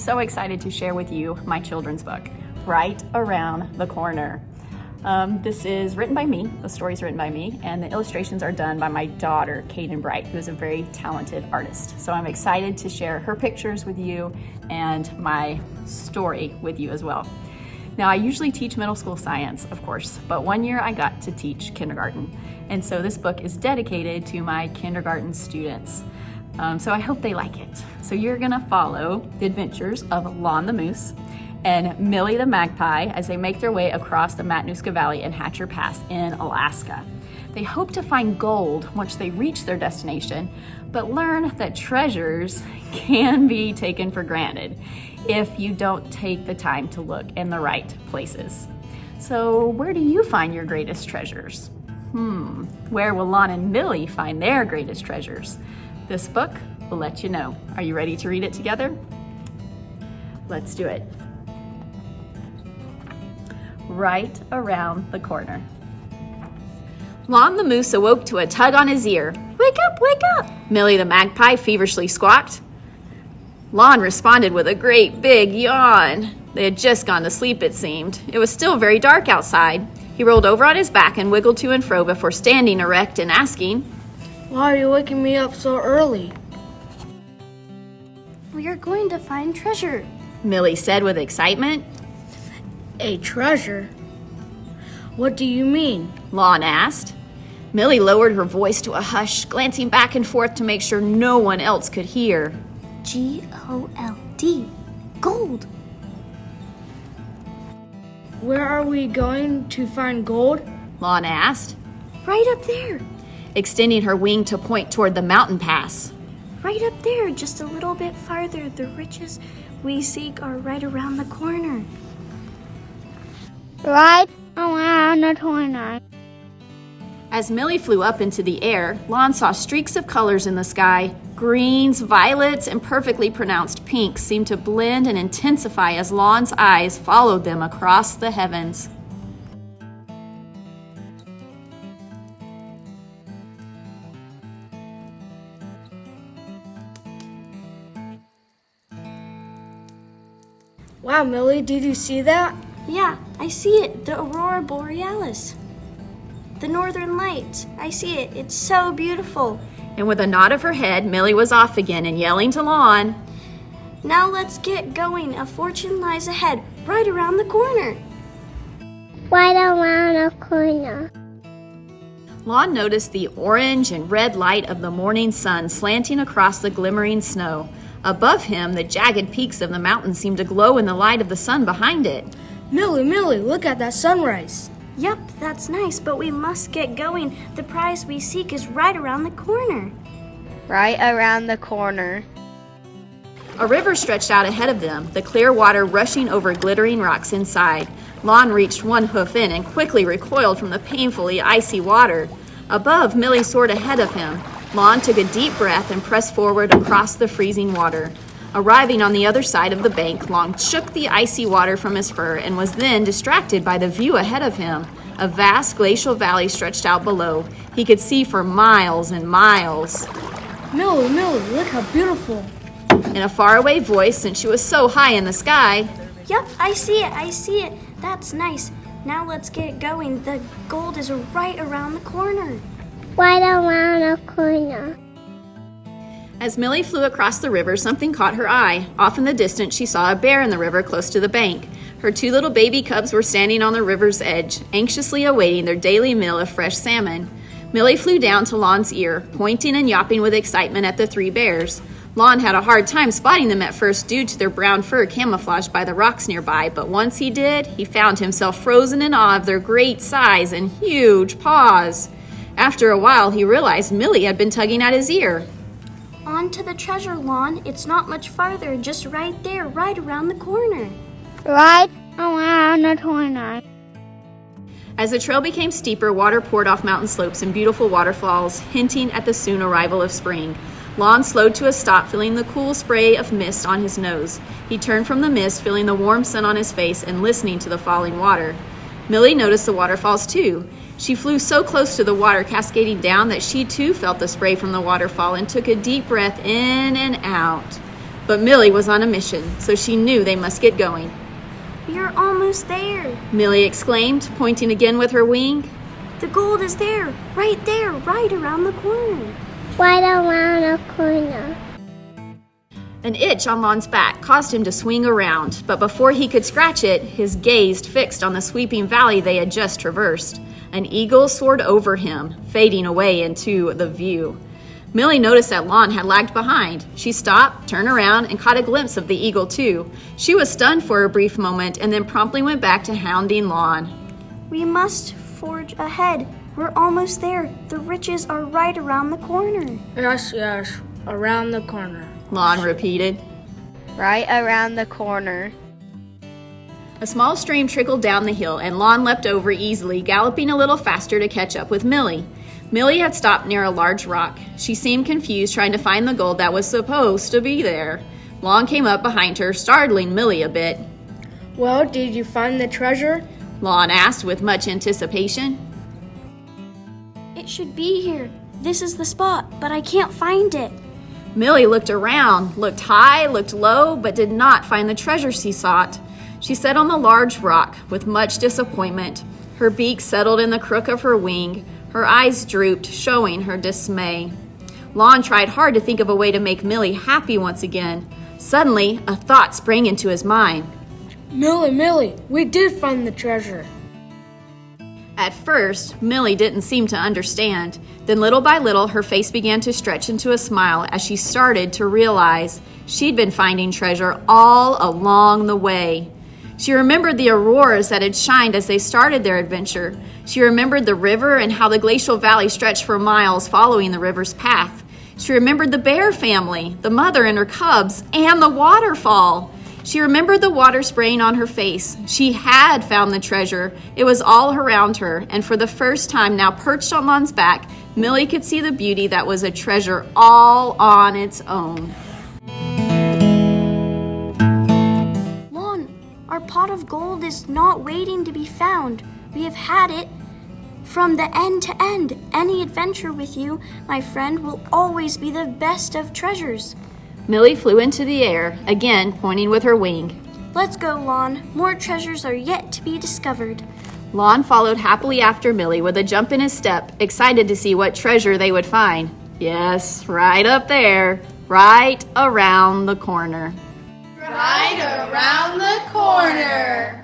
so excited to share with you my children's book, Right Around the Corner. This is written by me, the story's written by me, and the illustrations are done by my daughter, Kayden Bright, who is a very talented artist. So I'm excited to share her pictures with you and my story with you as well. Now, I usually teach middle school science, of course, but one year I got to teach kindergarten. And so this book is dedicated to my kindergarten students. So I hope they like it. So you're gonna follow the adventures of Lon the Moose and Millie the Magpie as they make their way across the Matanuska Valley and Hatcher Pass in Alaska. They hope to find gold once they reach their destination, but learn that treasures can be taken for granted if you don't take the time to look in the right places. So where do you find your greatest treasures? Where will Lon and Millie find their greatest treasures? This book will let you know. Are you ready to read it together? Let's do it. Right Around the Corner. Lon the Moose awoke to a tug on his ear. "Wake up, wake up!" Millie the Magpie feverishly squawked. Lon responded with a great big yawn. They had just gone to sleep, it seemed. It was still very dark outside. He rolled over on his back and wiggled to and fro before standing erect and asking, "Why are you waking me up so early?" "We are going to find treasure," Millie said with excitement. "A treasure? What do you mean?" Lon asked. Millie lowered her voice to a hush, glancing back and forth to make sure no one else could hear. G-O-L-D. Gold. "Where are we going to find gold?" Lon asked, Right up there. extending her wing to point toward the mountain pass. Right up there, just a little bit farther. The riches we seek are right around the corner. Right around the corner. As Millie flew up into the air, Lon saw streaks of colors in the sky. Greens, violets, and perfectly pronounced pinks seemed to blend and intensify as Lon's eyes followed them across the heavens. Wow, Millie, did you see that? Yeah, I see it. The Aurora Borealis. The Northern Lights. I see it. It's so beautiful. And with a nod of her head, Millie was off again and yelling to Lon, Now let's get going. A fortune lies ahead, right around the corner. Right around the corner. Lon noticed the orange and red light of the morning sun slanting across the glimmering snow. Above him, the jagged peaks of the mountain seemed to glow in the light of the sun behind it. Millie, look at that sunrise. Yep, that's nice, but we must get going. The prize we seek is right around the corner. Right around the corner. A river stretched out ahead of them, the clear water rushing over glittering rocks inside. Lon reached one hoof in and quickly recoiled from the painfully icy water. Above, Millie soared ahead of him. Lon took a deep breath and pressed forward across the freezing water. Arriving on the other side of the bank, Lon shook the icy water from his fur and was then distracted by the view ahead of him. A vast glacial valley stretched out below. He could see for miles and miles. Millie, look how beautiful. In a faraway voice, since she was so high in the sky, Yep, I see it. That's nice. Now let's get going. The gold is right around the corner. Right around the corner. as Millie flew across the river, something caught her eye. Off in the distance, she saw a bear in the river close to the bank. Her two little baby cubs were standing on the river's edge, anxiously awaiting their daily meal of fresh salmon. Millie flew down to Lon's ear, pointing and yawping with excitement at the three bears. Lon had a hard time spotting them at first due to their brown fur camouflaged by the rocks nearby, but once he did, he found himself frozen in awe of their great size and huge paws. After a while, he realized Millie had been tugging at his ear. On to the treasure, Lon. It's not much farther, just right there, right around the corner. Right around the corner. As the trail became steeper, water poured off mountain slopes and beautiful waterfalls, hinting at the soon arrival of spring. Lon slowed to a stop, feeling the cool spray of mist on his nose. He turned from the mist, feeling the warm sun on his face and listening to the falling water. Millie noticed the waterfalls too. She flew so close to the water cascading down that she too felt the spray from the waterfall and took a deep breath in and out. But Millie was on a mission, so she knew they must get going. We are almost there. Millie exclaimed, pointing again with her wing. The gold is there, right around the corner. Right around the corner. An itch on Lon's back caused him to swing around, but before he could scratch it, his gaze fixed on the sweeping valley they had just traversed. An eagle soared over him, fading away into the view. Millie noticed that Lon had lagged behind. She stopped, turned around, and caught a glimpse of the eagle too. She was stunned for a brief moment and then promptly went back to hounding Lon. We must forge ahead. We're almost there. The riches are right around the corner. Yes, around the corner. Lon repeated. Right around the corner. A small stream trickled down the hill, and Lon leapt over easily, galloping a little faster to catch up with Millie. Millie had stopped near a large rock. She seemed confused, trying to find the gold that was supposed to be there. Lon came up behind her, startling Millie a bit. Well, did you find the treasure? Lon asked with much anticipation. It should be here. This is the spot, but I can't find it. Millie looked around, looked high, looked low, but did not find the treasure she sought. She sat on the large rock with much disappointment. Her beak settled in the crook of her wing. Her eyes drooped, showing her dismay. Lon tried hard to think of a way to make Millie happy once again. Suddenly, a thought sprang into his mind. Millie, we did find the treasure. At first, Millie didn't seem to understand. Then little by little, her face began to stretch into a smile as she started to realize she'd been finding treasure all along the way. She remembered the auroras that had shined as they started their adventure. She remembered the river and how the glacial valley stretched for miles following the river's path. She remembered the bear family, the mother and her cubs, and the waterfall. She remembered the water spraying on her face. She had found the treasure. It was all around her, and for the first time, now perched on Lon's back, Millie could see the beauty that was a treasure all on its own. Lon, our pot of gold is not waiting to be found. We have had it from the end to end. Any adventure with you, my friend, will always be the best of treasures. Millie flew into the air, again pointing with her wing. Let's go, Lon. More treasures are yet to be discovered. Lon followed happily after Millie with a jump in his step, excited to see what treasure they would find. Yes, right up there, right around the corner. Right around the corner.